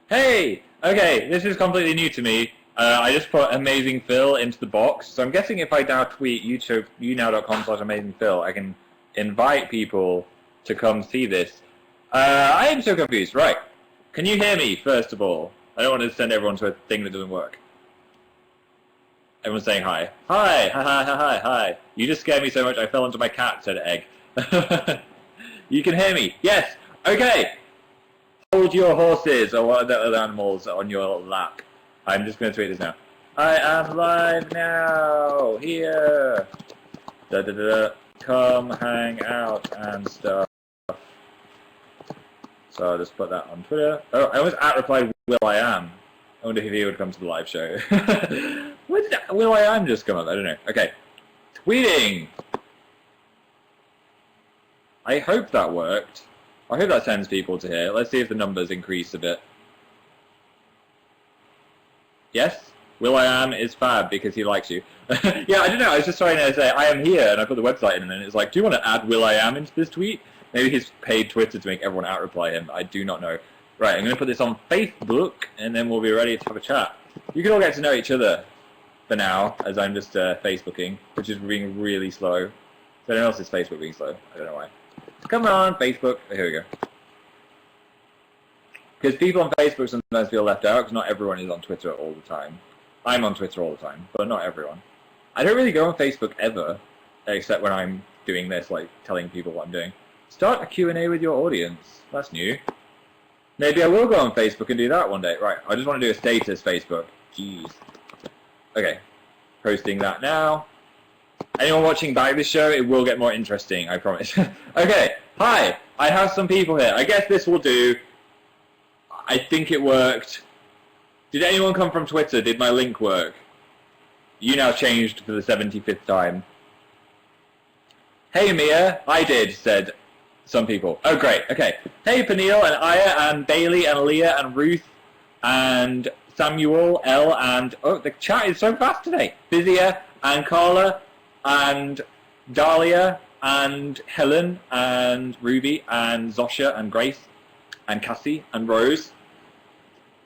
Hey! Okay, this is completely new to me. I just put AmazingPhil into the box, so I'm guessing if I now tweet YouTube, younow.com/AmazingPhil, I can invite people to come see this. I am so confused. Right. Can you hear me, first of all? I don't want to send everyone to a thing that doesn't work. Everyone's saying hi. Hi! Hi, hi, hi, hi, hi. You just scared me so much I fell into my cat, said Egg. You can hear me. Yes! Okay! Hold your horses or what other animals on your lap. I'm just going to tweet this now. I am live now! Here! Da da da da. Come hang out and stuff. So I'll just put that on Twitter. Oh, I almost replied Will I Am. I wonder if he would come to the live show. Where did Will I Am just come up? I don't know. Okay. Tweeting! I hope that worked. I hope that sends people to here. Let's see if the numbers increase a bit. Yes? Will I Am is fab because he likes you. Yeah, I don't know. I was just trying to say I am here, and I put the website in, and then it's like, do you want to add Will I Am into this tweet? Maybe he's paid Twitter to make everyone out-reply him. I do not know. Right, I'm going to put this on Facebook, and then we'll be ready to have a chat. You can all get to know each other for now, as I'm just Facebooking, which is being really slow. Is anyone else's Facebook being slow? I don't know why. Come on, Facebook. Oh, here we go. Because people on Facebook sometimes feel left out, because not everyone is on Twitter all the time. I'm on Twitter all the time, but not everyone. I don't really go on Facebook ever, except when I'm doing this, like telling people what I'm doing. Start a Q&A with your audience. That's new. Maybe I will go on Facebook and do that one day. Right, I just want to do a status Facebook. Jeez. Okay, posting that now. Anyone watching back this show, it will get more interesting, I promise. Okay, hi, I have some people here. I guess this will do. I think it worked. Did anyone come from Twitter? Did my link work? YouNow changed for the 75th time. Hey Mia, I did, said some people. Oh great, okay. Hey Peniel and Aya and Bailey and Leah and Ruth and Samuel, L and... Oh, the chat is so fast today. Bizia and Carla and Dahlia and Helen and Ruby and Zosha and Grace and Cassie and Rose.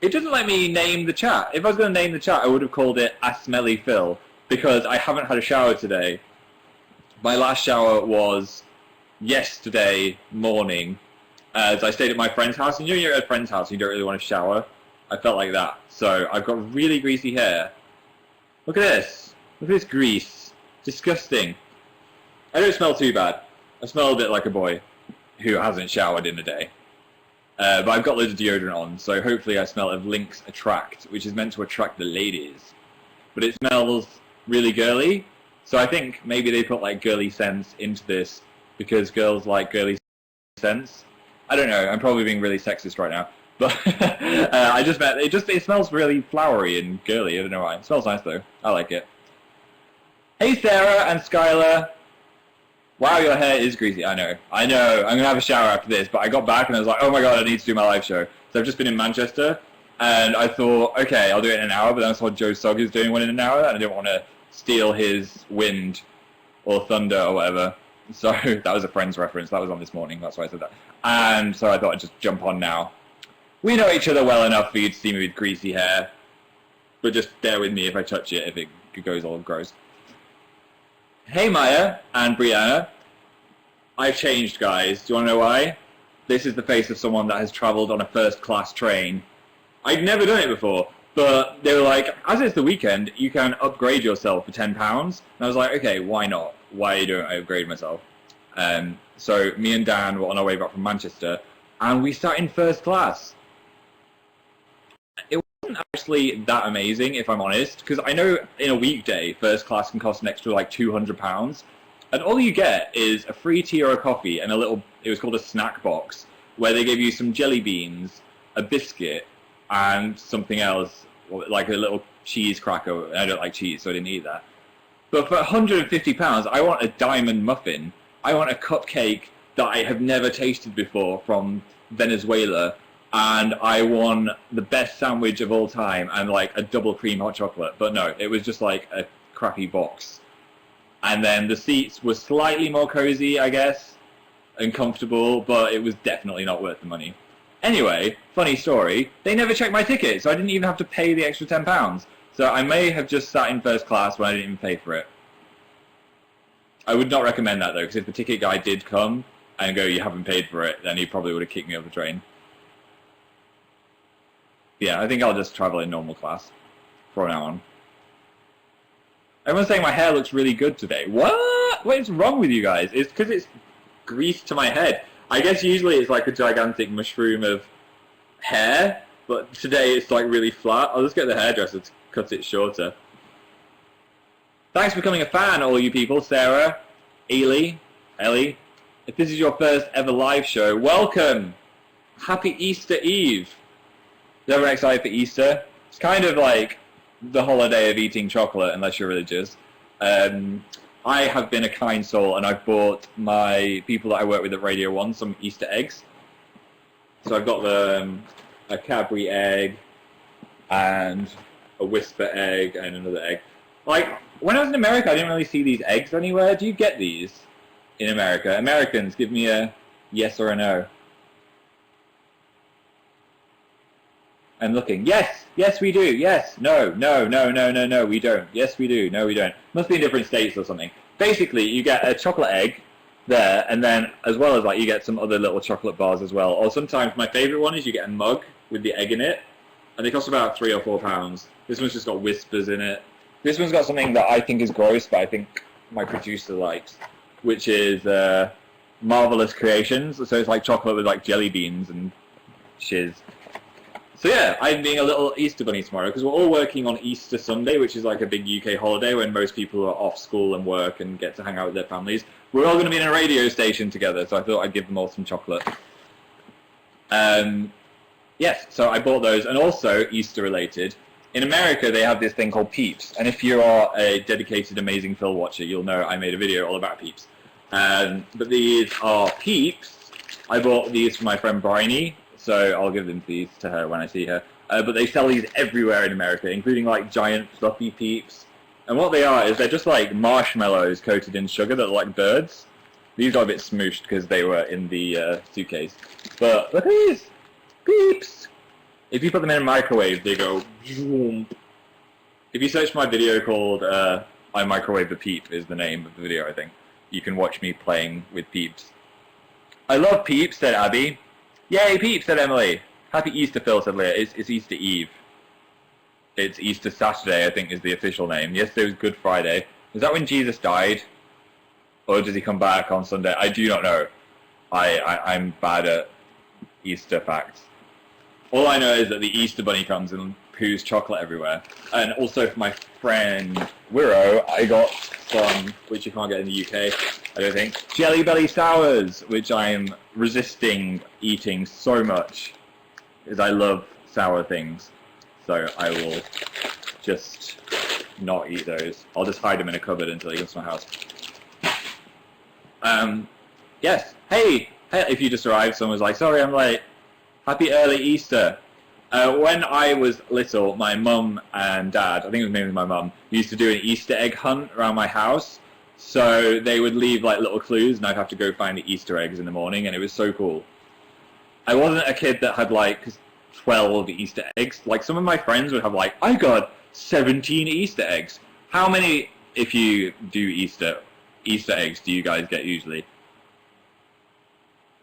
It doesn't let me name the chat. If I was going to name the chat, I would have called it A Smelly Phil, because I haven't had a shower today. My last shower was yesterday morning, as I stayed at my friend's house. And you're at a friend's house, you don't really want to shower. I felt like that. So I've got really greasy hair. Look at this. Look at this grease. Disgusting. I don't smell too bad. I smell a bit like a boy who hasn't showered in a day. But I've got loads of deodorant on, so hopefully I smell of Lynx Attract, which is meant to attract the ladies. But it smells really girly, so I think maybe they put like girly scents into this because girls like girly scents. I don't know, I'm probably being really sexist right now. But I just meant, it smells really flowery and girly, I don't know why. It smells nice though, I like it. Hey Sarah and Skylar. Wow, your hair is greasy. I know. I'm going to have a shower after this, but I got back and I was like, oh my god, I need to do my live show. So I've just been in Manchester, and I thought, okay, I'll do it in an hour, but then I saw Joe Sugg is doing one in an hour, and I didn't want to steal his wind or thunder or whatever. So that was a Friends reference. That was on this morning. That's why I said that. And so I thought I'd just jump on now. We know each other well enough for you to see me with greasy hair, but just bear with me if I touch it, if it goes all gross. Hey Maya and Brianna, I've changed, guys. Do you want to know why? This is the face of someone that has travelled on a first-class train. I'd never done it before, but they were like, as it's the weekend, you can upgrade yourself for £10. And I was like, okay, why not? Why don't I upgrade myself? So me and Dan were on our way back from Manchester, and we sat in first class. It wasn't actually that amazing, if I'm honest, because I know in a weekday, first class can cost an extra like £200, and all you get is a free tea or a coffee and a little, it was called a snack box, where they gave you some jelly beans, a biscuit, and something else, like a little cheese cracker. I don't like cheese, so I didn't eat that. But for £150, I want a diamond muffin. I want a cupcake that I have never tasted before from Venezuela, and I won the best sandwich of all time and like a double cream hot chocolate. But no, it was just like a crappy box. And then the seats were slightly more cozy, I guess, and comfortable, but it was definitely not worth the money. Anyway, funny story, they never checked my ticket, so I didn't even have to pay the extra £10. So I may have just sat in first class when I didn't even pay for it. I would not recommend that, though, because if the ticket guy did come and go, you haven't paid for it, then he probably would have kicked me off the train. Yeah, I think I'll just travel in normal class from now on. Everyone's saying my hair looks really good today. What? What is wrong with you guys? It's because it's greased to my head. I guess usually it's like a gigantic mushroom of hair, but today it's like really flat. I'll just get the hairdresser to cut it shorter. Thanks for becoming a fan, all you people. Sarah, Ellie. If this is your first ever live show, welcome! Happy Easter Eve! Is everyone excited for Easter? It's kind of like the holiday of eating chocolate, unless you're religious. I have been a kind soul, and I've bought my people that I work with at Radio 1 some Easter eggs. So I've got a Cadbury egg, and a Whisper egg, and another egg. Like, when I was in America, I didn't really see these eggs anywhere. Do you get these in America? Americans, give me a yes or a no. I'm looking. Yes, we do. Yes, no, we don't. Yes, we do. No, we don't. Must be in different states or something. Basically, you get a chocolate egg there, and then as well as like you get some other little chocolate bars as well. Or sometimes my favourite one is you get a mug with the egg in it, and they cost about £3 or £4. This one's just got Whispers in it. This one's got something that I think is gross, but I think my producer likes, which is Marvelous Creations. So it's like chocolate with like jelly beans and shiz. So yeah, I'm being a little Easter bunny tomorrow because we're all working on Easter Sunday, which is like a big UK holiday when most people are off school and work and get to hang out with their families. We're all going to be in a radio station together, so I thought I'd give them all some chocolate. Yes, so I bought those, and also Easter related. In America, they have this thing called Peeps, and if you are a dedicated AmazingPhil watcher, you'll know I made a video all about Peeps. But these are Peeps. I bought these for my friend Bryony. So I'll give them these to her when I see her. But they sell these everywhere in America, including like giant fluffy Peeps. And what they are is they're just like marshmallows coated in sugar that are like birds. These are a bit smooshed because they were in the suitcase. But look at these! Peeps! If you put them in a microwave, they go zoom. If you search my video called I Microwave the Peep is the name of the video, I think. You can watch me playing with Peeps. I love Peeps, said Abby. Yay, Peeps, said Emily. Happy Easter, Phil, said Leah. It's Easter Eve. It's Easter Saturday, I think, is the official name. Yesterday was Good Friday. Is that when Jesus died? Or does he come back on Sunday? I do not know. I'm bad at Easter facts. All I know is that the Easter Bunny comes and poos chocolate everywhere. And also for my friend Wiro, I got some, which you can't get in the UK, I don't think, Jelly Belly Sours, which I am resisting eating so much, because I love sour things. So I will just not eat those. I'll just hide them in a cupboard until he comes to my house. Yes. Hey, if you just arrived, someone was like, sorry I'm late. Happy early Easter. When I was little, my mum and dad, I think it was mainly my mum, used to do an Easter egg hunt around my house. So they would leave like little clues and I'd have to go find the Easter eggs in the morning, and it was so cool. I wasn't a kid that had like 12 Easter eggs. Like some of my friends would have like, I got 17 Easter eggs. How many, if you do Easter eggs, do you guys get usually?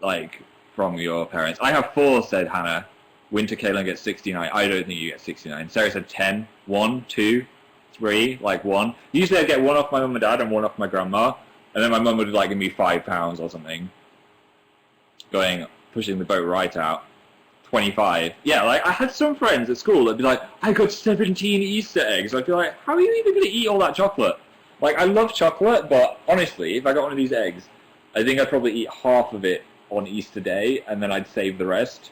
Like, from your parents. I have 4, said Hannah. Winter Kaylin gets 69. I don't think you get 69. Sarah said 10. 1, 2, 3, like 1. Usually I'd get 1 off my mum and dad and 1 off my grandma. And then my mum would like give me £5 or something. Pushing the boat right out. 25. Yeah, like I had some friends at school that'd be like, I got 17 Easter eggs. I'd be like, how are you even going to eat all that chocolate? Like, I love chocolate, but honestly, if I got one of these eggs, I think I'd probably eat half of it on Easter Day, and then I'd save the rest.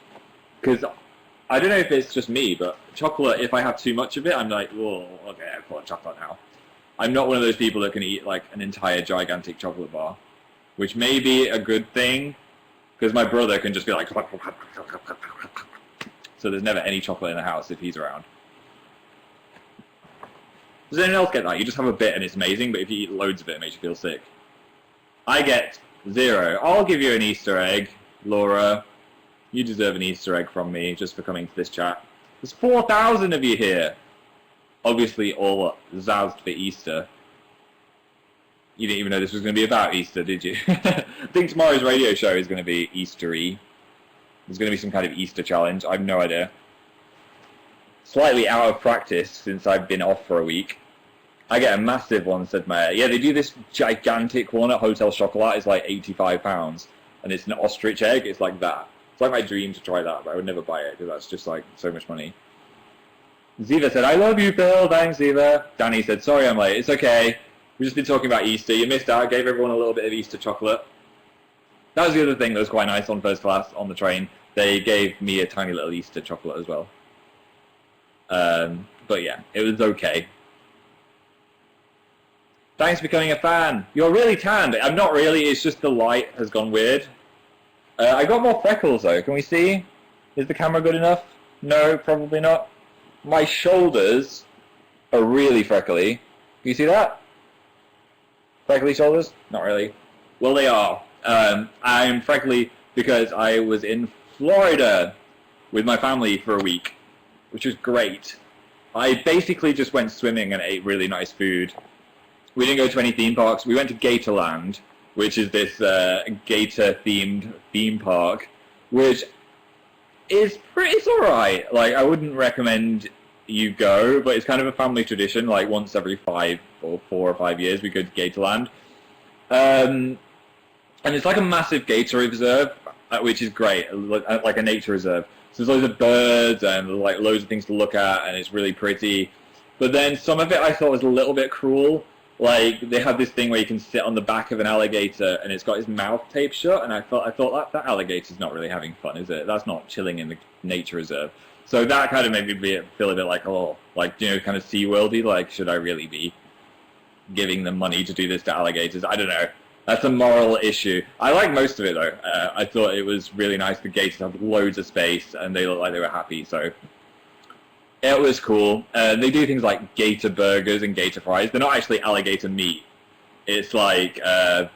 Because I don't know if it's just me, but chocolate, if I have too much of it, I'm like, whoa, okay, I've got chocolate now. I'm not one of those people that can eat like an entire gigantic chocolate bar, which may be a good thing, because my brother can just be like, so there's never any chocolate in the house if he's around. Does anyone else get that? You just have a bit and it's amazing, but if you eat loads of it, it makes you feel sick. I get 0. I'll give you an Easter egg, Laura. You deserve an Easter egg from me just for coming to this chat. There's 4,000 of you here. Obviously all zazzed for Easter. You didn't even know this was going to be about Easter, did you? I think tomorrow's radio show is going to be Eastery. There's going to be some kind of Easter challenge. I have no idea. Slightly out of practice since I've been off for a week. I get a massive one, said Maya. Yeah, they do this gigantic one at Hotel Chocolat. It's like £85. And it's an ostrich egg. It's like that. It's like my dream to try that, but I would never buy it because that's just like so much money. Ziva said, I love you, Phil. Thanks, Ziva. Danny said, sorry I'm late. It's okay. We've just been talking about Easter. You missed out. I gave everyone a little bit of Easter chocolate. That was the other thing that was quite nice on first class on the train. They gave me a tiny little Easter chocolate as well. But yeah, it was okay. Thanks for becoming a fan. You're really tanned. I'm not really. It's just the light has gone weird. I got more freckles though. Can we see? Is the camera good enough? No, probably not. My shoulders are really freckly. Can you see that? Freckly shoulders? Not really. Well, they are. I'm freckly because I was in Florida with my family for a week, which was great. I basically just went swimming and ate really nice food. We didn't go to any theme parks. We went to Gatorland, which is this gator-themed theme park, which is it's alright. Like, I wouldn't recommend you go, but it's kind of a family tradition. Like, once every 4 or 5 years, we go to Gatorland. And it's like a massive gator reserve, which is great, like a nature reserve. So there's loads of birds and like loads of things to look at, and it's really pretty. But then some of it I thought was a little bit cruel. Like, they have this thing where you can sit on the back of an alligator, and it's got his mouth taped shut, and I thought that alligator's not really having fun, is it? That's not chilling in the nature reserve. So that kind of made me feel a bit like, oh, like, you know, kind of SeaWorldy, like, should I really be giving them money to do this to alligators? I don't know. That's a moral issue. I like most of it, though. I thought it was really nice. The gators have loads of space, and they looked like they were happy, so it was cool. They do things like gator burgers and gator fries. They're not actually alligator meat. It's like, they're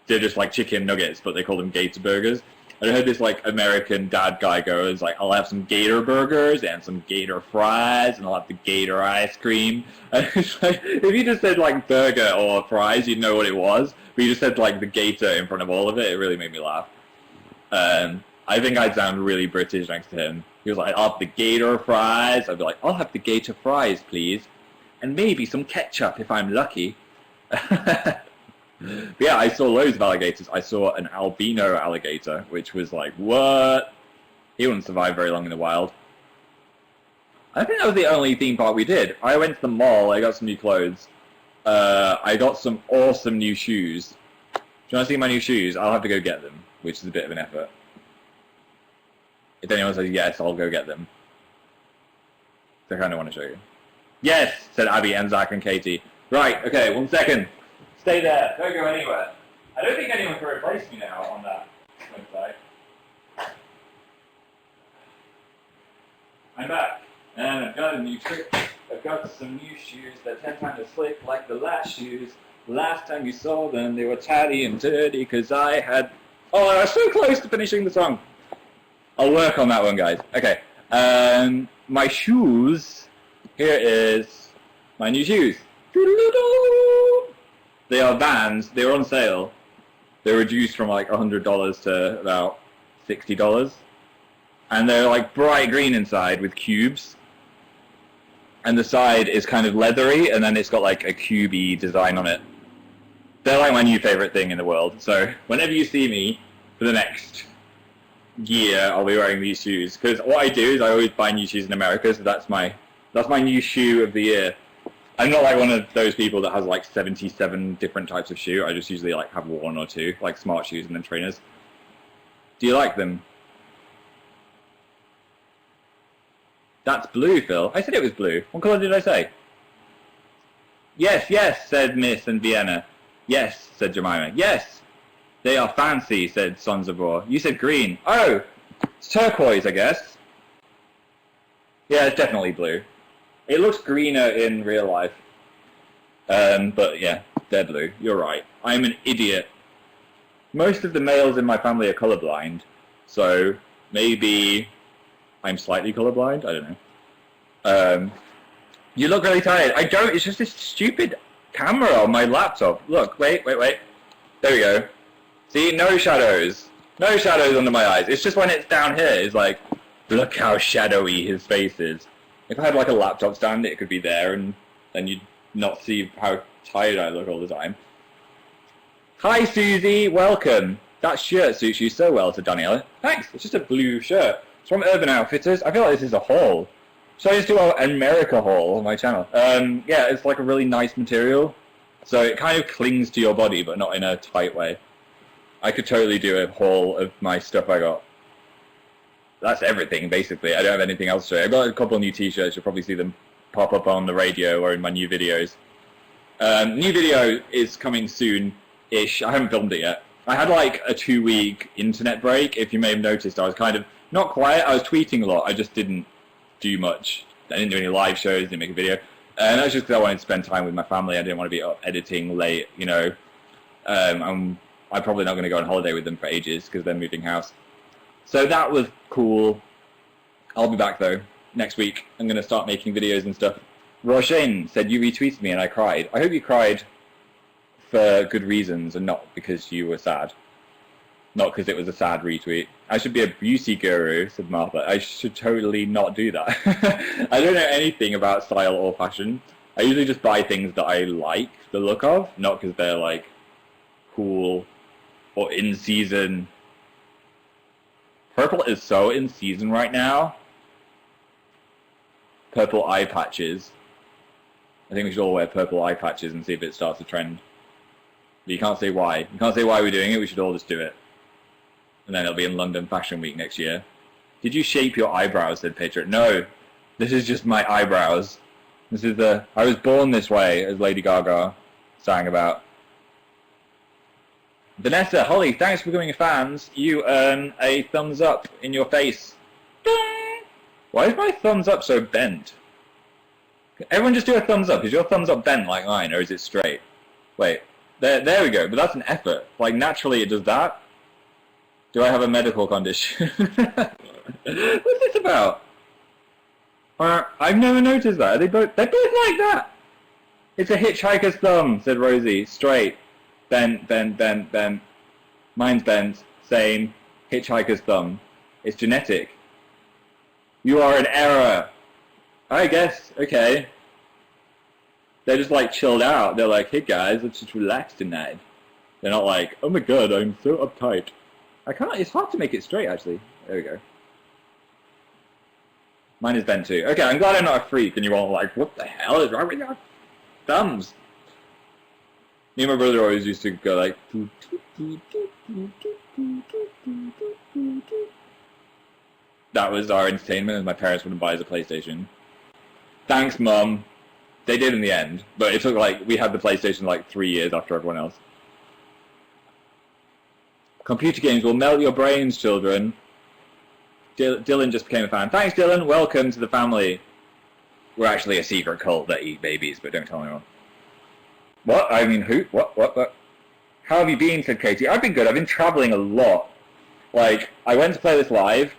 just like chicken nuggets, but they call them gator burgers. And I heard this like American dad guy go, it's like, I'll have some gator burgers and some gator fries, and I'll have the gator ice cream. And it's like, if you just said like burger or fries, you'd know what it was. But you just said like the gator in front of all of it, it really made me laugh. I think I'd sound really British next to him. He was like, I'll have the gator fries. I'd be like, I'll have the gator fries, please. And maybe some ketchup if I'm lucky. But yeah, I saw loads of alligators. I saw an albino alligator, which was like, what? He wouldn't survive very long in the wild. I think that was the only theme park we did. I went to the mall, I got some new clothes. I got some awesome new shoes. Do you want to see my new shoes? I'll have to go get them, which is a bit of an effort. If anyone says yes, I'll go get them. So I kind of want to show you. Yes, said Abby and Zach and Katie. Right, okay, 1 second. Stay there. Don't go anywhere. I don't think anyone can replace me now on that website. I'm back. And I've got a new trick. I've got some new shoes that 10 times as slick like the last shoes. Last time you saw them, they were tatty and dirty because I had... Oh, I was so close to finishing the song. I'll work on that one, guys. Okay. My shoes. Here is my new shoes. They are Vans. They were on sale. They're reduced from like $100 to about $60. And they're like bright green inside with cubes. And the side is kind of leathery, and then it's got like a cubey design on it. They're like my new favorite thing in the world. So whenever you see me for the next year, I'll be wearing these shoes. Because what I do is I always buy new shoes in America, so that's my new shoe of the year. I'm not like one of those people that has like 77 different types of shoe. I just usually like have 1 or 2, like smart shoes and then trainers. Do you like them? That's blue, Phil. I said it was blue. What colour did I say? Yes, yes, said Miss and Vienna. Yes, said Jemima. Yes, they are fancy, said Sonzabor. You said green. Oh, it's turquoise, I guess. Yeah, it's definitely blue. It looks greener in real life. But yeah, they're blue. You're right. I'm an idiot. Most of the males in my family are colorblind, so Maybe I'm slightly colorblind. I don't know. You look really tired. I don't. It's just this stupid camera on my laptop. Look, wait. There we go. See, no shadows. No shadows under my eyes. It's just when it's down here, it's like, look how shadowy his face is. If I had like a laptop stand, it could be there, and then you'd not see how tired I look all the time. Hi, Susie. Welcome. That shirt suits you so well, said Daniela. Thanks. It's just a blue shirt. It's from Urban Outfitters. I feel like this is a haul. So I just do an America haul on my channel. Yeah, it's like a really nice material. So it kind of clings to your body, but not in a tight way. I could totally do a haul of my stuff I got. That's everything, basically. I don't have anything else to show. I've got a couple of new t-shirts. You'll probably see them pop up on the radio or in my new videos. New video is coming soon-ish. I haven't filmed it yet. I had like a 2-week internet break. If you may have noticed, I was kind of not quiet. I was tweeting a lot. I just didn't do much. I didn't do any live shows, didn't make a video. And that's just because I wanted to spend time with my family. I didn't want to be up editing late, you know. I'm probably not going to go on holiday with them for ages because they're moving house. So that was cool. I'll be back though next week. I'm going to start making videos and stuff. Roshane said you retweeted me and I cried. I hope you cried for good reasons and not because you were sad. Not because it was a sad retweet. I should be a beauty guru, said Martha. I should totally not do that. I don't know anything about style or fashion. I usually just buy things that I like the look of, not because they're like cool or in season. Purple is so in season right now. Purple eye patches. I think we should all wear purple eye patches and see if it starts a trend. But you can't say why. You can't say why we're doing it, we should all just do it. And then it'll be in London Fashion Week next year. Did you shape your eyebrows, said Petra. No, this is just my eyebrows. This is I was born this way, as Lady Gaga sang about. Vanessa, Holly, thanks for becoming fans. You earn a thumbs up in your face. Ding! Why is my thumbs up so bent? Everyone just do a thumbs up. Is your thumbs up bent like mine, or is it straight? Wait, there we go. But that's an effort. Like, naturally it does that. Do I have a medical condition? What's this about? I've never noticed that. They're both like that. It's a hitchhiker's thumb, said Rosie. Straight. Bent. Mine's bent. Same. Hitchhiker's thumb. It's genetic. You are in error. I guess. Okay. They're just like chilled out. They're like, hey guys, let's just relax tonight. They're not like, oh my god, I'm so uptight. I can't, it's hard to make it straight actually. There we go. Mine is bent too. Okay, I'm glad I'm not a freak and you're all like, what the hell is wrong with your thumbs? Me and my brother always used to go like, that was our entertainment and my parents wouldn't buy us a PlayStation. Thanks, Mum. They did in the end, but it took like, we had the PlayStation like 3 years after everyone else. Computer games will melt your brains, children. Dylan just became a fan. Thanks, Dylan. Welcome to the family. We're actually a secret cult that eat babies, but don't tell anyone. What? I mean, who? What? How have you been, said Katie. I've been good. I've been traveling a lot. Like, I went to Play This Live,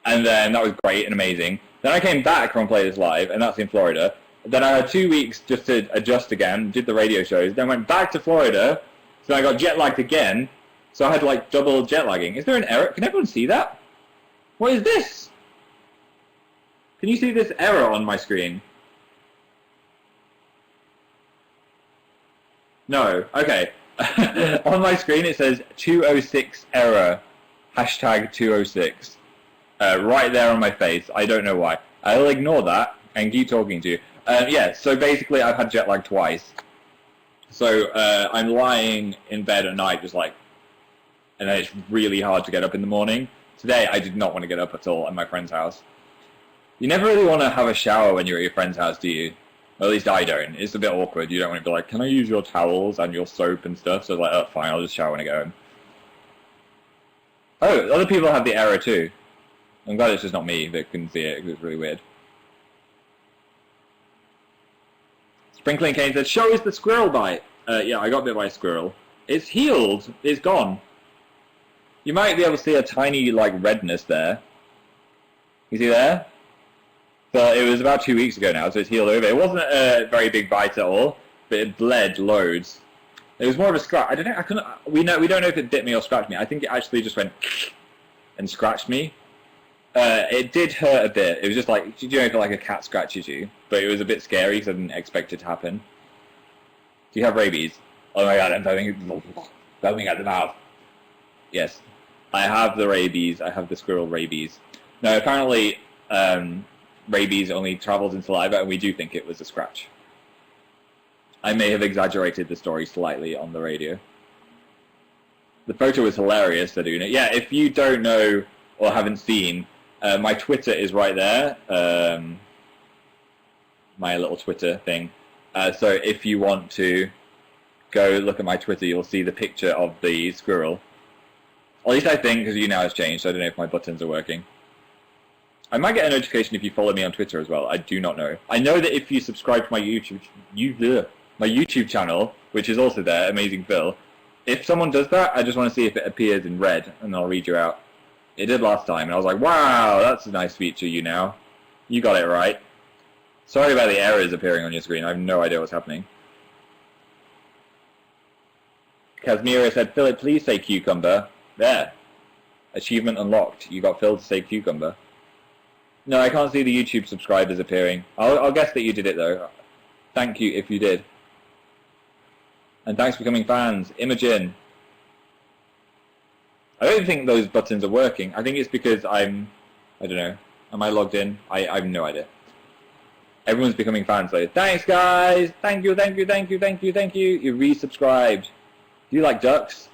and then that was great and amazing. Then I came back from Play This Live, and that's in Florida. Then I had 2 weeks just to adjust again, did the radio shows, then went back to Florida, so I got jet lagged again. So I had like double jet lagging. Is there an error? Can everyone see that? What is this? Can you see this error on my screen? No. Okay. On my screen it says 206 error. Hashtag 206. Right there on my face. I don't know why. I'll ignore that and keep talking to you. Yeah, so basically I've had jet lag twice. So I'm lying in bed at night just like, and then it's really hard to get up in the morning. Today, I did not want to get up at all at my friend's house. You never really want to have a shower when you're at your friend's house, do you? Or at least I don't. It's a bit awkward. You don't want to be like, can I use your towels and your soap and stuff? So it's like, oh, fine, I'll just shower when I go home. Oh, other people have the error too. I'm glad it's just not me that couldn't see it, because it's really weird. Sprinkling Kane said, show us the squirrel bite. Yeah, I got bit by a squirrel. It's healed. It's gone. You might be able to see a tiny, like, redness there. You see there? But it was about 2 weeks ago now, so it's healed over. It wasn't a very big bite at all, but it bled loads. It was more of a scratch. I don't know. I couldn't. We don't know if it bit me or scratched me. I think it actually just went and scratched me. It did hurt a bit. It was just like, you know, if like a cat scratches you, but it was a bit scary because I didn't expect it to happen. Do you have rabies? Oh my god, I'm foaming at the mouth. Yes, I have the rabies. I have the squirrel rabies. No, apparently rabies only travels in saliva, and we do think it was a scratch. I may have exaggerated the story slightly on the radio. The photo was hilarious, Saduna. Yeah, if you don't know or haven't seen, my Twitter is right there. My little Twitter thing. So if you want to go look at my Twitter, you'll see the picture of the squirrel. At least I think, because YouNow has changed, so I don't know if my buttons are working. I might get a notification if you follow me on Twitter as well. I do not know. I know that if you subscribe to my YouTube channel, which is also there, AmazingPhil, if someone does that, I just want to see if it appears in red, and I'll read you out. It did last time, and I was like, wow, that's a nice feature, YouNow. You got it right. Sorry about the errors appearing on your screen. I have no idea what's happening. Kazmira said, Philip, please say cucumber. There. Achievement unlocked. You got Phil to say cucumber. No, I can't see the YouTube subscribers appearing. I'll guess that you did it, though. Thank you if you did. And thanks for becoming fans. Imogen. I don't think those buttons are working. I think it's because I don't know. Am I logged in? I have no idea. Everyone's becoming fans, though. Thanks, guys. Thank you, thank you, thank you, thank you, thank you. You resubscribed. Do you like ducks?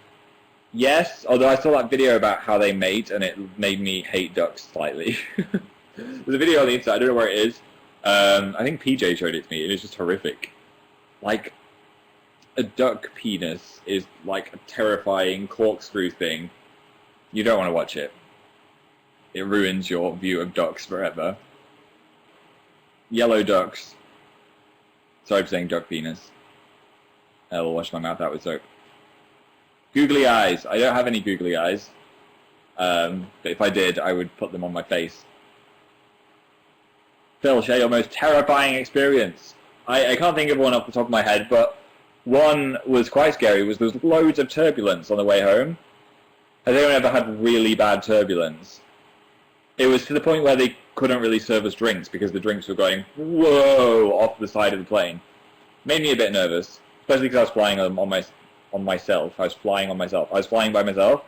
Yes, although I saw that video about how they mate, and it made me hate ducks slightly. There's a video on the internet, I don't know where it is. I think PJ showed it to me, and it's just horrific. Like, a duck penis is like a terrifying corkscrew thing. You don't want to watch it. It ruins your view of ducks forever. Yellow ducks. Sorry for saying duck penis. I will wash my mouth out with soap. Googly eyes. I don't have any googly eyes. But if I did, I would put them on my face. Phil, share your most terrifying experience. I can't think of one off the top of my head, but one was quite scary. There was loads of turbulence on the way home. Has anyone ever had really bad turbulence? It was to the point where they couldn't really serve us drinks because the drinks were going, whoa, off the side of the plane. Made me a bit nervous, especially because I was flying on myself. I was flying on myself. I was flying by myself.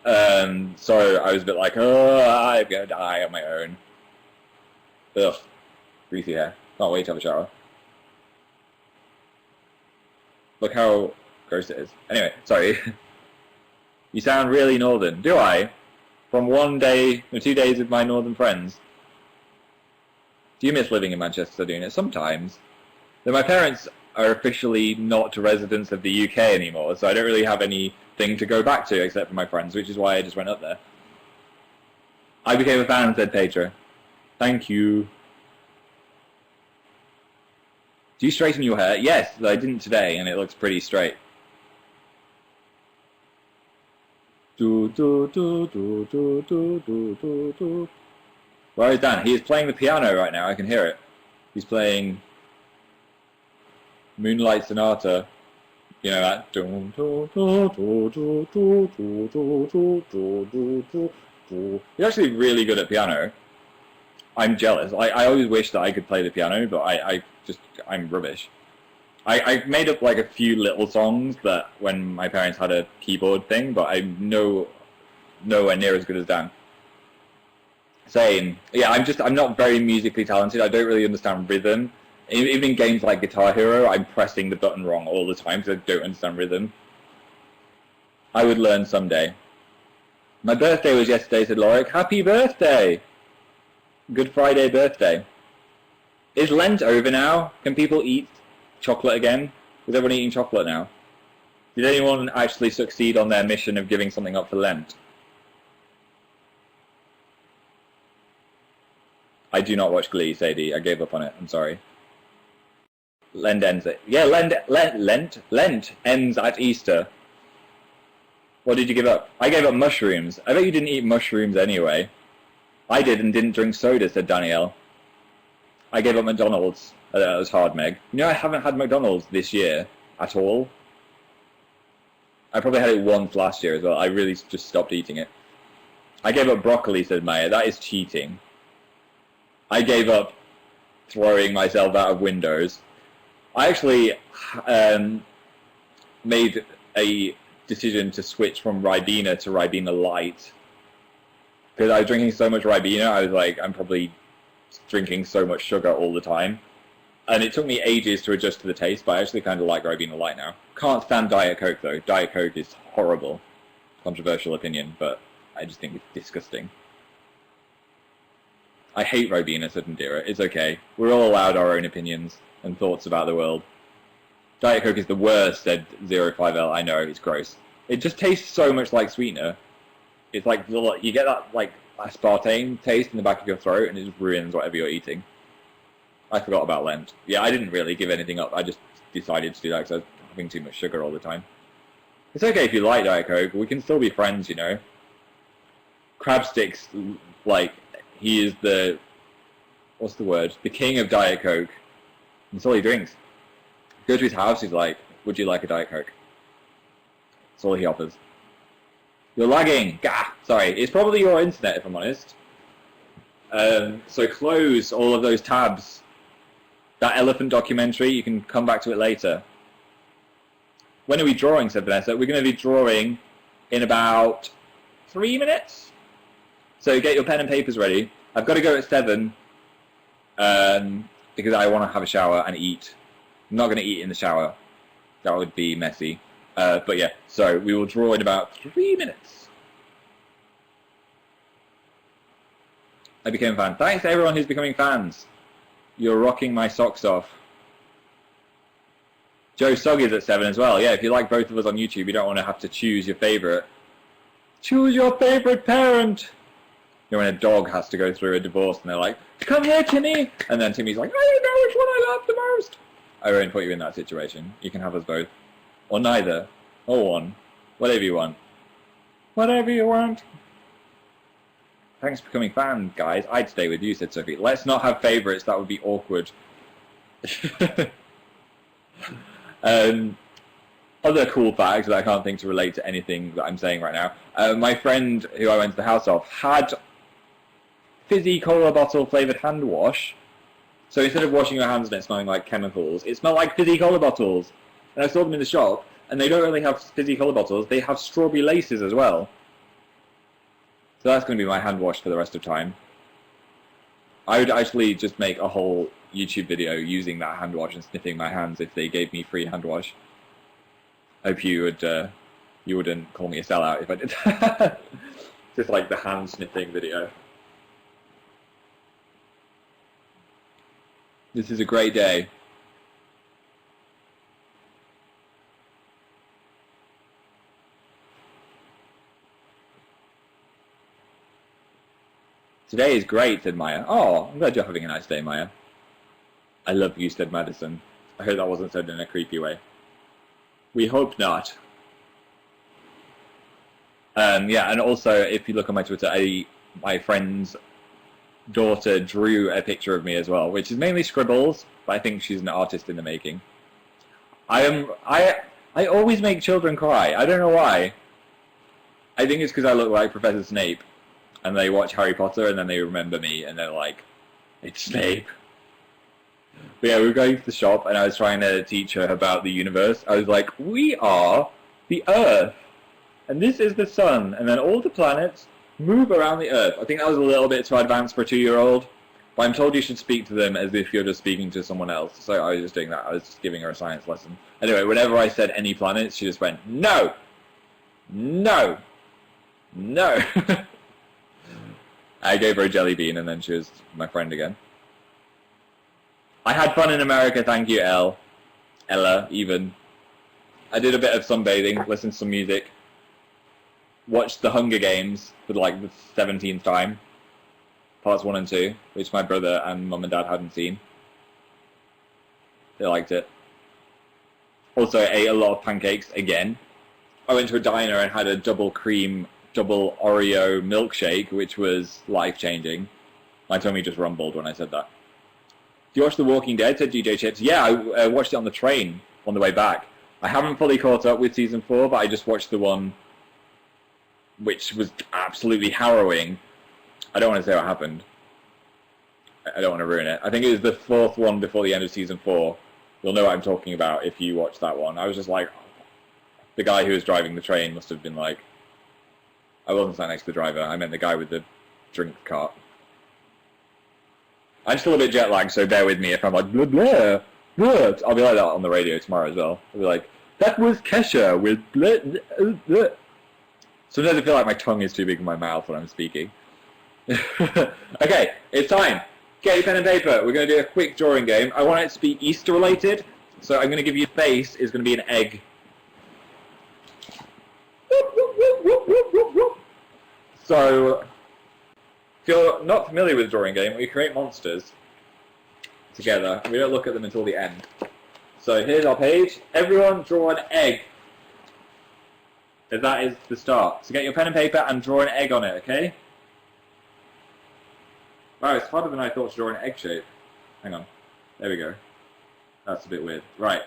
So I was a bit like, oh, I'm going to die on my own. Ugh. Greasy hair. Can't wait to have a shower. Look how gross it is. Anyway, sorry. You sound really northern. Do I? From 1 day or 2 days with my northern friends. Do you miss living in Manchester, doing it? Sometimes. Though my parents are officially not residents of the UK anymore, so I don't really have anything to go back to except for my friends, which is why I just went up there. I became a fan, said Petra. Thank you. Do you straighten your hair? Yes, I didn't today, and it looks pretty straight. Where is Dan? He is playing the piano right now, I can hear it. He's playing Moonlight Sonata. You know that? He's actually really good at piano. I'm jealous. I always wish that I could play the piano, but I'm rubbish. I made up like a few little songs that when my parents had a keyboard thing, but I'm nowhere near as good as Dan. Same. Yeah, I'm not very musically talented. I don't really understand rhythm. Even in games like Guitar Hero, I'm pressing the button wrong all the time because I don't understand rhythm. I would learn someday. My birthday was yesterday, said Lorik. Happy birthday! Good Friday birthday. Is Lent over now? Can people eat chocolate again? Is everyone eating chocolate now? Did anyone actually succeed on their mission of giving something up for Lent? I do not watch Glee, Sadie. I gave up on it. I'm sorry. Lent ends it. Yeah, Lent ends at Easter. What did you give up? I gave up mushrooms. I bet you didn't eat mushrooms anyway. I did and didn't drink soda, said Danielle. I gave up McDonald's. That was hard, Meg. You know, I haven't had McDonald's this year at all. I probably had it once last year as well. I really just stopped eating it. I gave up broccoli, said Maya. That is cheating. I gave up throwing myself out of windows. I actually made a decision to switch from Ribena to Ribena Light. Because I was drinking so much Ribena, I was like, I'm probably drinking so much sugar all the time. And it took me ages to adjust to the taste, but I actually kind of like Ribena Light now. Can't stand Diet Coke, though. Diet Coke is horrible. Controversial opinion, but I just think it's disgusting. I hate Ribena, said Indira. It's okay. We're all allowed our own opinions and thoughts about the world. Diet Coke is the worst, said 05L. I know, it's gross. It just tastes so much like sweetener. It's like, you get that, like, aspartame taste in the back of your throat, and it just ruins whatever you're eating. I forgot about Lent. Yeah, I didn't really give anything up. I just decided to do that because I was having too much sugar all the time. It's okay if you like Diet Coke. We can still be friends, you know. Crabsticks, like, he is the... What's the word? The king of Diet Coke. That's all he drinks. Go to his house, he's like, would you like a Diet Coke? That's all he offers. You're lagging! Gah! Sorry, it's probably your internet, if I'm honest. So close all of those tabs. That elephant documentary, you can come back to it later. When are we drawing, said Vanessa? We're going to be drawing in about 3 minutes. So get your pen and papers ready. I've got to go at 7 because I want to have a shower and eat. I'm not going to eat in the shower. That would be messy. But yeah, so we will draw in about 3 minutes. I became a fan. Thanks to everyone who's becoming fans. You're rocking my socks off. Joe Sugg is at 7 as well. Yeah, if you like both of us on YouTube, you don't want to have to choose your favourite. Choose your favourite parent. You know, when a dog has to go through a divorce and they're like, come here, Timmy. And then Timmy's like, I don't know which one I love the most. I won't put you in that situation. You can have us both. Or neither. Or one. Whatever you want. Whatever you want. Thanks for becoming fans, guys. I'd stay with you, said Sophie. Let's not have favourites. That would be awkward. Other cool facts that I can't think to relate to anything that I'm saying right now. My friend who I went to the house of had fizzy cola bottle flavoured hand wash. So instead of washing your hands and it smelling like chemicals, it smelled like fizzy cola bottles. And I saw them in the shop, and they don't really have fizzy cola bottles. They have strawberry laces as well. So that's going to be my hand wash for the rest of time. I would actually just make a whole YouTube video using that hand wash and sniffing my hands if they gave me free hand wash. Hope you wouldn't call me a sellout if I did that. Just like the hand sniffing video. This is a great day. Today is great, said Maya. Oh, I'm glad you're having a nice day, Maya. I love you, said Madison. I hope that wasn't said in a creepy way. We hope not. Yeah, and also, if you look on my Twitter, my friend's daughter drew a picture of me as well, which is mainly scribbles, but I think she's an artist in the making. I always make children cry. I don't know why. I think it's because I look like Professor Snape, and they watch Harry Potter, and then they remember me, and they're like, it's Snape. But yeah, we were going to the shop, and I was trying to teach her about the universe. I was like, we are the Earth, and this is the Sun, and then all the planets move around the Earth. I think that was a little bit too advanced for a 2-year-old, but I'm told you should speak to them as if you're just speaking to someone else. So I was just doing that. I was just giving her a science lesson. Anyway, whenever I said any planets, she just went, no! No! No! I gave her a jelly bean, and then she was my friend again. I had fun in America, thank you, Ella, even. I did a bit of sunbathing, listened to some music, watched The Hunger Games for like the 17th time, parts 1 and 2, which my brother and mum and dad hadn't seen. They liked it. Also ate a lot of pancakes again. I went to a diner and had a double cream, double Oreo milkshake, which was life-changing. My tummy just rumbled when I said that. Do you watch The Walking Dead, said TShirts? Yeah, I watched it on the train on the way back. I haven't fully caught up with season 4, but I just watched the one which was absolutely harrowing. I don't want to say what happened. I don't want to ruin it. I think it was the 4th one before the end of season 4. You'll know what I'm talking about if you watch that one. I was just like, the guy who was driving the train must have been like, I wasn't sat next to the driver, I meant the guy with the drink cart. I'm still a bit jet lagged, so bear with me if I'm like, blah, blah, blah. I'll be like that on the radio tomorrow as well. I'll be like, that was Kesha with blah, blah, blah. Sometimes I feel like my tongue is too big in my mouth when I'm speaking. Okay, it's time. Get your pen and paper. We're going to do a quick drawing game. I want it to be Easter related, so I'm going to give you a face. It's going to be an egg. So, if you're not familiar with the drawing game, we create monsters together. We don't look at them until the end. So here's our page. Everyone draw an egg. That is the start. So get your pen and paper and draw an egg on it, okay? Wow, it's harder than I thought to draw an egg shape. Hang on. There we go. That's a bit weird. Right.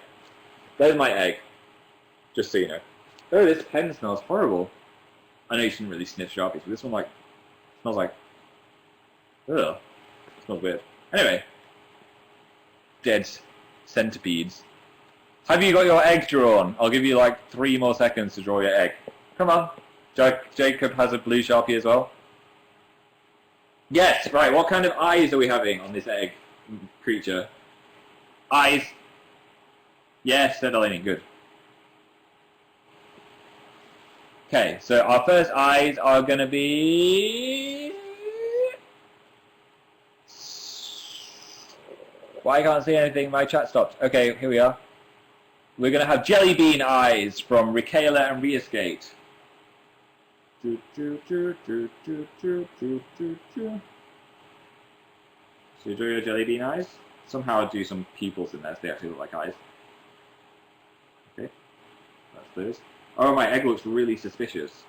There's my egg. Just so you know. Oh, this pen smells horrible. I know you shouldn't really sniff Sharpies, but this one, like, smells like... Ugh. It smells weird. Anyway. Dead centipedes. Have you got your egg drawn? I'll give you, like, 3 more seconds to draw your egg. Come on. Jacob has a blue Sharpie as well. Yes, right. What kind of eyes are we having on this egg creature? Eyes. Yes, said Eleni. Good. Okay, so our first eyes are going to be... Well, I can't see anything. My chat stopped. Okay, here we are. We're going to have jelly bean eyes from Rikayla and Reescate. So you draw your jelly bean eyes. Somehow do some pupils in there so they actually look like eyes. Okay, that's those. Oh, my egg looks really suspicious.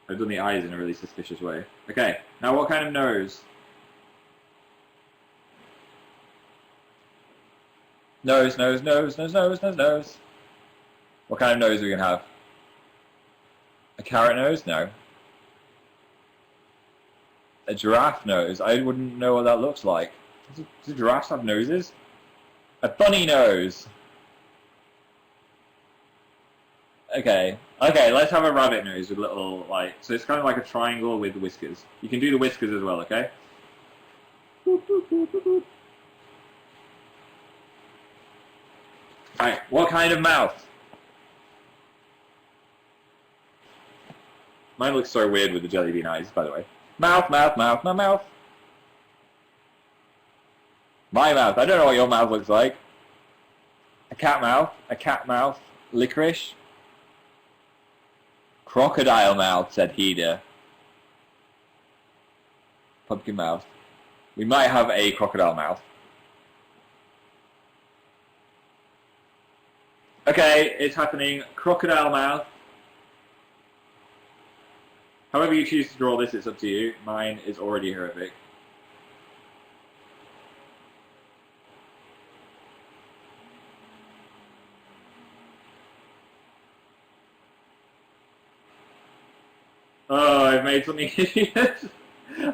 I've done the eyes in a really suspicious way. Okay, now what kind of nose? Nose, nose, nose, nose, nose, nose, nose. What kind of nose are we going to have? A carrot nose? No. A giraffe nose? I wouldn't know what that looks like. Do giraffes have noses? A bunny nose. Okay. Okay, let's have a rabbit nose with little, like... So it's kind of like a triangle with whiskers. You can do the whiskers as well, okay? Alright, what kind of mouth? Mine looks so weird with the jelly bean eyes, by the way. Mouth, mouth, mouth, my mouth. My mouth. I don't know what your mouth looks like. A cat mouth, licorice. Crocodile mouth, said Heda. Pumpkin mouth. We might have a crocodile mouth. Okay, it's happening. Crocodile mouth. However you choose to draw this, it's up to you. Mine is already horrific. Oh, I've made something hideous.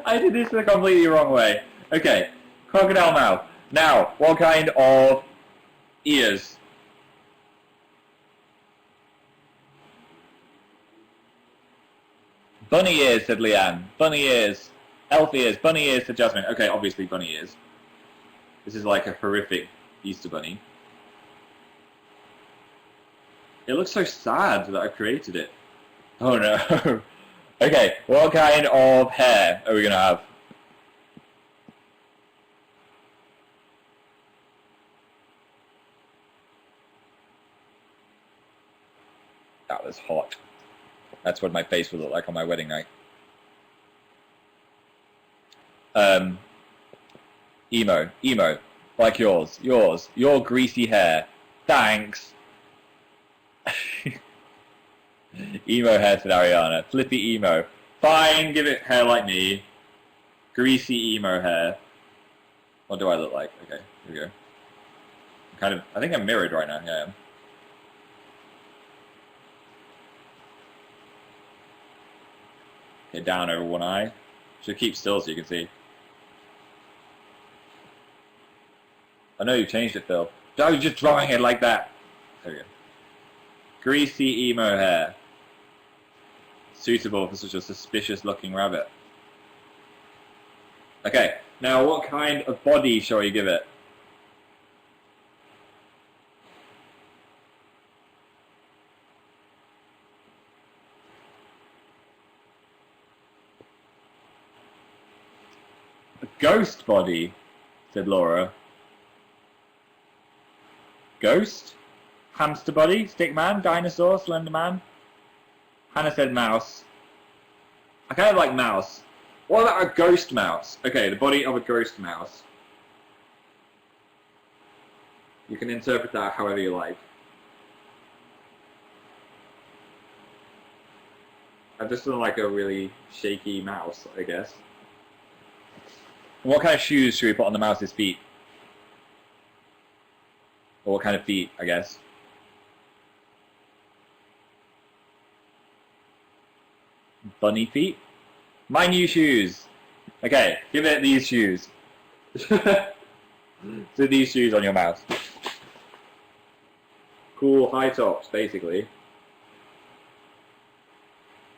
I did this the completely wrong way. Okay, crocodile mouth. Now, what kind of ears? Bunny ears, said Leanne. Bunny ears. Elf ears. Bunny ears, said Jasmine. Okay, obviously bunny ears. This is like a horrific Easter bunny. It looks so sad that I created it. Oh no. Okay, what kind of hair are we going to have? That was hot. That's what my face would look like on my wedding night. Emo, like yours, your greasy hair. Thanks. Emo hair, said Ariana. Flippy emo. Fine, give it hair like me. Greasy emo hair. What do I look like? Okay, here we go. I think I'm mirrored right now. Yeah, I am. Okay, down over one eye. Should keep still so you can see. I know you've changed it, Phil. I was just drawing it like that. There we go. Greasy emo hair. Suitable for such a suspicious-looking rabbit. Okay, now what kind of body shall you give it? A ghost body, said Laura. Ghost? Hamster body? Stickman? Dinosaur? Slenderman? Hannah said mouse. I kind of like mouse. What about a ghost mouse? Okay, the body of a ghost mouse. You can interpret that however you like. I've just done like a really shaky mouse, I guess. What kind of shoes should we put on the mouse's feet? Or what kind of feet, I guess? Bunny feet? My new shoes! Okay, give it these shoes. So these shoes on your mouse. Cool high tops, basically.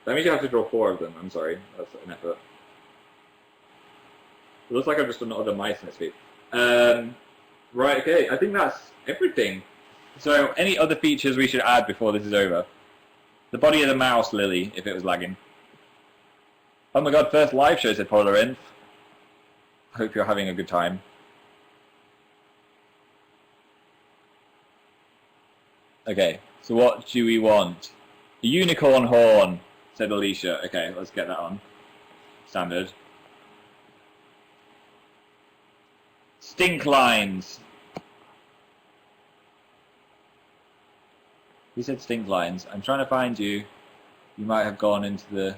That means you have to draw 4 of them, I'm sorry. That's an effort. It looks like I've just done other mice in its feet. Right, okay, I think that's everything. So, any other features we should add before this is over? The body of the mouse, Lily, if it was lagging. Oh my god, first live show, said Polar Inf. I hope you're having a good time. Okay, so what do we want? A unicorn horn, said Alicia. Okay, let's get that on. Standard. Stink lines. Who said stink lines? I'm trying to find you. You might have gone into the...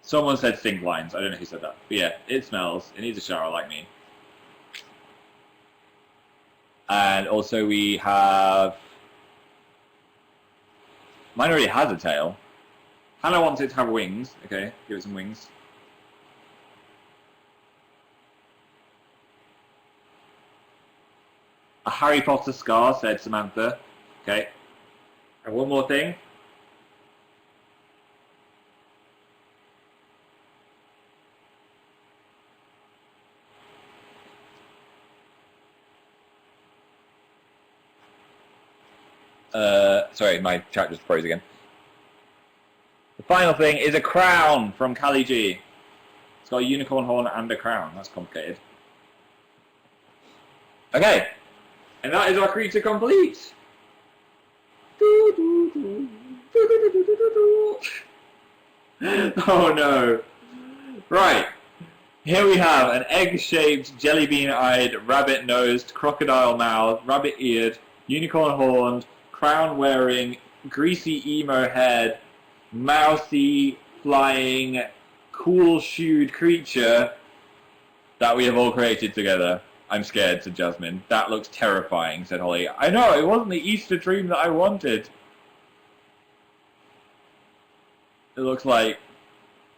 Someone said stink lines. I don't know who said that. But yeah, it smells. It needs a shower like me. And also we have... Mine already has a tail. Hannah wants it to have wings. Okay, give it some wings. A Harry Potter scar, said Samantha. Okay. And one more thing. Sorry, my chat just froze again. The final thing is a crown from Callie G. It's got a unicorn horn and a crown. That's complicated. Okay. And that is our creature complete. Oh no. Right. Here we have an egg-shaped, jelly bean-eyed, rabbit-nosed, crocodile-mouthed, rabbit-eared, unicorn-horned, crown-wearing, greasy emo-haired, mousy, flying, cool-shoed creature that we have all created together. I'm scared, said Jasmine. That looks terrifying, said Holly. I know, it wasn't the Easter dream that I wanted. It looks like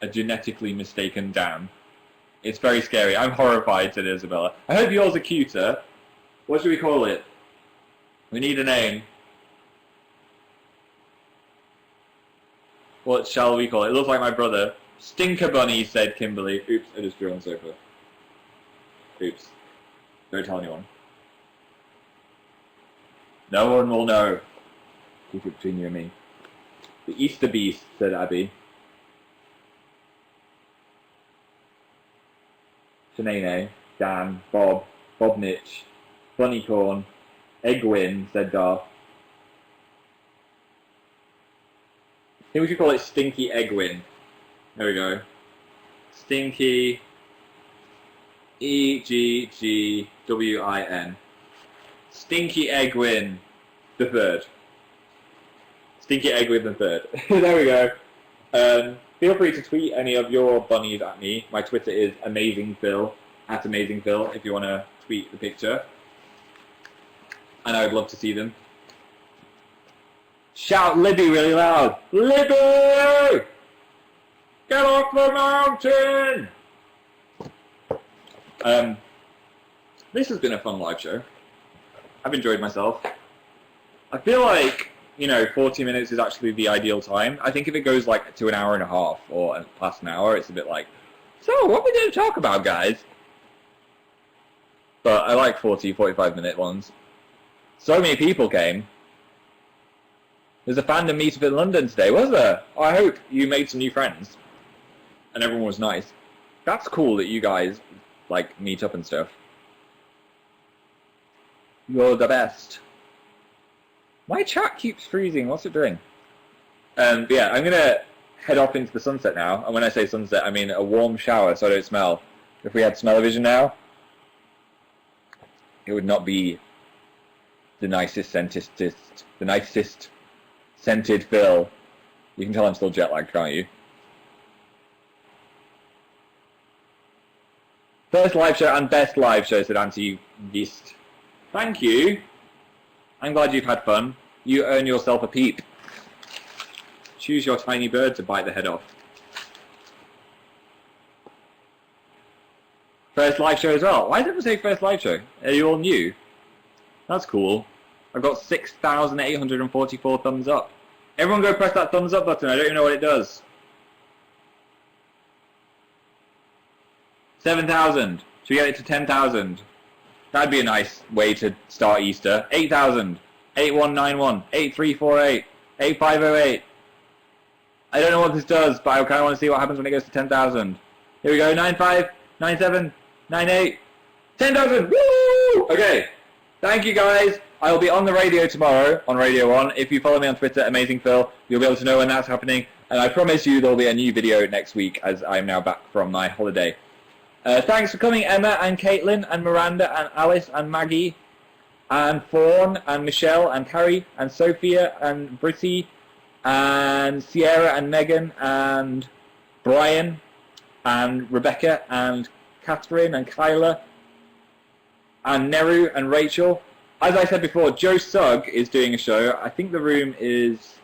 a genetically mistaken dam. It's very scary. I'm horrified, said Isabella. I hope yours are cuter. What should we call it? We need a name. What shall we call it? It looks like my brother. Stinker Bunny, said Kimberly. Oops, I just drew on the sofa. Oops. Don't tell anyone. No one will know. Keep it between you and me. The Easter Beast, said Abby. Shanae, Dan, Bob, Bobnitch, Bunnycorn, Eggwin, said Darth. I think we should call it Stinky Eggwin. There we go. Stinky Eggwin. Stinky Eggwin the third. Stinky Egg with the third. There we go. Feel free to tweet any of your bunnies at me. My Twitter is AmazingPhil, @AmazingPhil, if you want to tweet the picture. And I would love to see them. Shout Libby really loud. Libby! Get off the mountain! This has been a fun live show. I've enjoyed myself. I feel like, 40 minutes is actually the ideal time. I think if it goes like to an hour and a half or past an hour, it's a bit like, so what are we going to talk about, guys? But I like 40, 45-minute ones. So many people came. There's a fandom meetup in London today, was there? Oh, I hope you made some new friends. And everyone was nice. That's cool that you guys, meet up and stuff. You're the best. My chat keeps freezing. What's it doing? Yeah, I'm going to head off into the sunset now. And when I say sunset, I mean a warm shower so I don't smell. If we had smell-o-vision now, it would not be the nicest scented Phil. You can tell I'm still jet-lagged, can't you? First live show and best live show, said Anti-Beast. Thank you. I'm glad you've had fun. You earn yourself a peep. Choose your tiny bird to bite the head off. First live show as well. Why did everyone say first live show? Are you all new? That's cool. I've got 6,844 thumbs up. Everyone go press that thumbs up button. I don't even know what it does. 7,000. Should we get it to 10,000? That'd be a nice way to start Easter. 8,000. 8191. 8348. 8508. I don't know what this does, but I kind of want to see what happens when it goes to 10,000. Here we go. 95, 97, 98, 10,000. Woo! Okay. Thank you, guys. I'll be on the radio tomorrow on Radio 1. If you follow me on Twitter, AmazingPhil, you'll be able to know when that's happening. And I promise you there'll be a new video next week as I'm now back from my holiday. Thanks for coming, Emma and Caitlin and Miranda and Alice and Maggie and Fawn and Michelle and Carrie and Sophia and Britty and Sierra and Megan and Brian and Rebecca and Catherine and Kyla and Neru and Rachel. As I said before, Joe Sugg is doing a show. I think the room is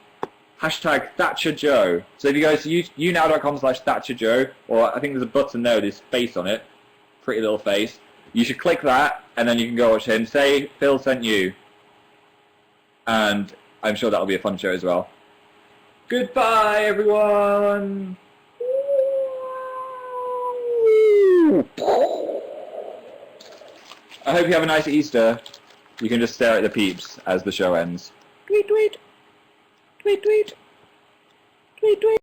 #ThatcherJoe. So if you go to YouNow.com/ThatcherJoe, or I think there's a button there with his face on it, pretty little face, you should click that, and then you can go watch him. Say, Phil sent you. And I'm sure that'll be a fun show as well. Goodbye, everyone! I hope you have a nice Easter. You can just stare at the peeps as the show ends. Tweet, tweet. Tweet, tweet. Tweet, tweet.